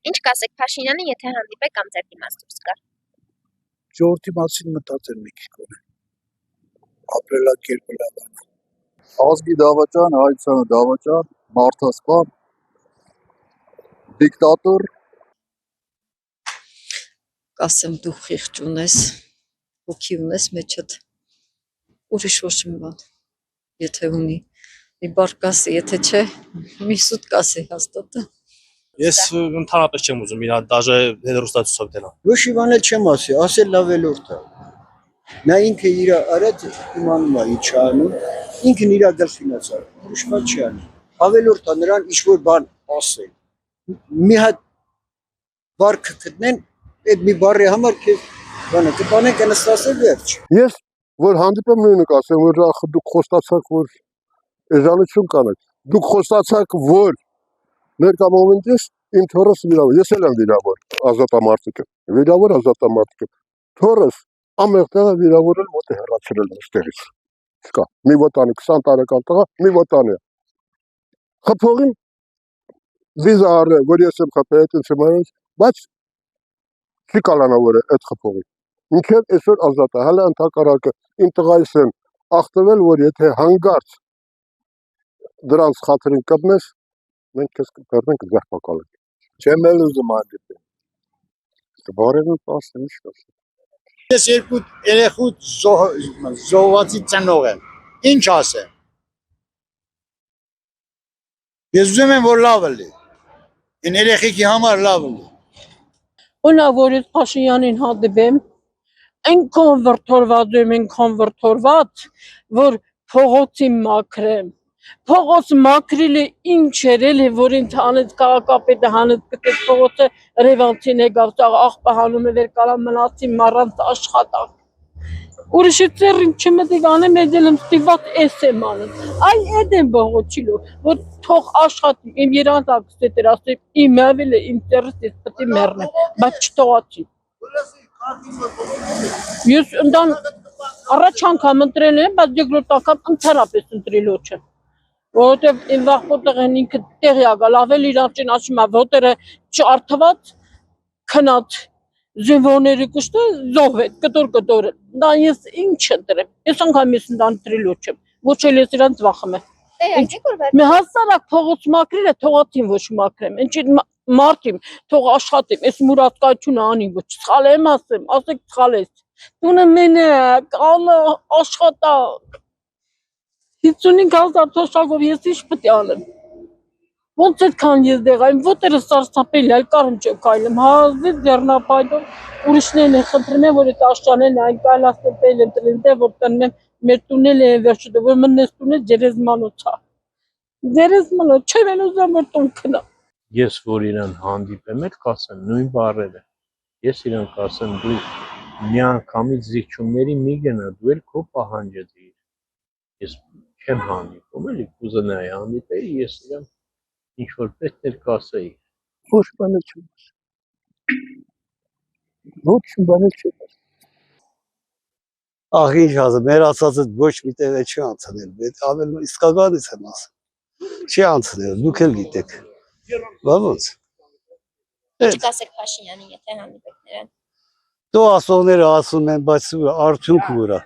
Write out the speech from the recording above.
Ինչ կասեք Փաշինյանը, եթե հանդիպեք կամ ձեր դիմաց դուրս գա։ Ժողովրդի մասին մտածել մի քիչ կոնե։ Ապրելակերպը լավ է։ Ազգի դավաճան, հայցանը դավաճան, մարդասպան, դիկտատոր։ Կասեմ դու խիղճ ունես, հոգի ունես մեջդ, ուրիշ ոչ մի բան, եթե ունի, մի բառ կասի, եթե չէ, մի սուտ կասի հաստատը։ Ես ընդհանրապես չեմ ուզում իրա դաժե հետրոստացույցով դենալ։ Ոչ մի բան էլ չեմ ասի, ասել լավ ելորդ է։ Նա ինքը իր արած իմանում է ինչ անում, ինքն իր գլխին է ծառ, ուրիշ բան չի անում։ Ավելորդ է նրան ինչ-որ բան ասել։ Մի հատ բառ կգտնեն, այդ մի բառի համար քեզ բանը կտանեն կնստասել վերջ։ Ես որ հանդիպեմ նույնը կասեմ, որ դուք խոստացաք, որ էժանություն կանեք։ Դուք խոստացաք, որ ներկա մոմենտից իմ թորս վիրավոր, ես էլ եմ վիրավոր, ազատամարտիկ եմ, վիրավոր ազատամարտիկ եմ, թորս ամեղ տեղը վիրավորել մոտ է հեռացրել այստեղից, չկա, մի ոտանի, 20 տարեկան տղա, մի ոտանի է, խփողին վիզա առը, որ ես եմ խփել այդ ինձ մանից, բայց չի կալանա, որ այդ խփողին, մինչև այսօր ազատ է, հալա ընդհակարակը իմ տղայիս են աղտվել, որ եթե հանգարց դրանց խաթրին կպնես, մենք քեզ կբեռնենք զեղբակալենք։ Չեմ էլ ուզում հանդիպել։ Բարևն ասեմ, ինչ կասեմ։ Ես երկու երեխու զոհվածի ծնող եմ։ Ինչ ասեմ։ Ես ուզում եմ որ լավը լինի։ Այն երեխեքի համար լավը լինի։ Օրինակ որ ես Փաշինյանին հանդիպեմ, այնքան վրթորված, որ փողոցի մաքրեմ։ Փողոց մաքրելը ինչ էր էլի, որ ինձ հանեց քաղաքապետը հանեց գտեց փողոցը Ռևանցին եկավ, աղբը հանում է վեր կարան մնացի մարանց աշխատանք։ Ուրիշի ծերին չմտիկ անեմ, ես եմ ստիված էս եմ անում։ Այ էդ եմ բողոքիլու, որ թող աշխատի, իմ երազակս դեր ասեմ, իմ ավելը իմ ծերս ես պետք է մեռնեմ, բայց չթողացի։ Ես ընդան առաջ անգամ ընտրել եմ, բայց երկրորդ անգամ ընդհանրապես ընտրելու չեմ։ Որովհետև իմ վախոտեղեն ինքը տեղի ագալ, ավել իրանցին ասում է, ոտերը չարթված, քնած, զինվորների կուշտը զոհվեց, կտոր, դա ես ինչ ընտրեմ, ես անգամ ես ընդան ընտրելու չեմ, ոչ էլ ես իրանց վախում եմ։ Մի հասարակ փողոց մաքրել է, թողացին ոչ մաքրեմ, ինչի մարդիմ, թող աշխատիմ, ես մուրացկայությունը անիմ, ոչ սխալ եմ ասեմ, ասեք սխալ ես, տունը մենակ, աշխատակ, 55,000 թոշակով ես ինչ պետք է անեմ, ոնց այդքան ես դեղայım, ոտերը սարսափել այլ կարում չեմ կայլեմ, հազվից ձեռնապայդով, ուրիշներն են խնդրում են, որ այդ աշճանեն այն կայլասեն պել են տրին դե, որ տնն եմ, մեր տունել են վերջուտը, որ մնես տունը ձերեզմանոց, չեմ են ուզեմ, որ տուն կնա։ Ես որ իրան հանդիպեմ էլ կասեմ նույն բառերը, ես իրան կասեմ դու մի անգամից զիջումների մի գնա, դու էլ քո պահանջը դիր, ես չեմ հանդիպում էլի, կուզենայի հանդիպեի, ես իրան ինչ-որ պետք էր կասեի։ Ոչ բան էլ չեմ ասում։ Ոչ բան էլ չեմ ասում։ Ահ ինչ ասեմ, մեր ասածը ոչ մի տեղ չի անցնել, ավել իսկականից եմ ասում։ Չի անցնել, դուք էլ գիտեք։ Բա ոնց։ Ինչ կասեք Փաշինյանին, եթե հանդիպեք նրան։ Դու ասողները ասում են, բայց արդյունքը ուրա։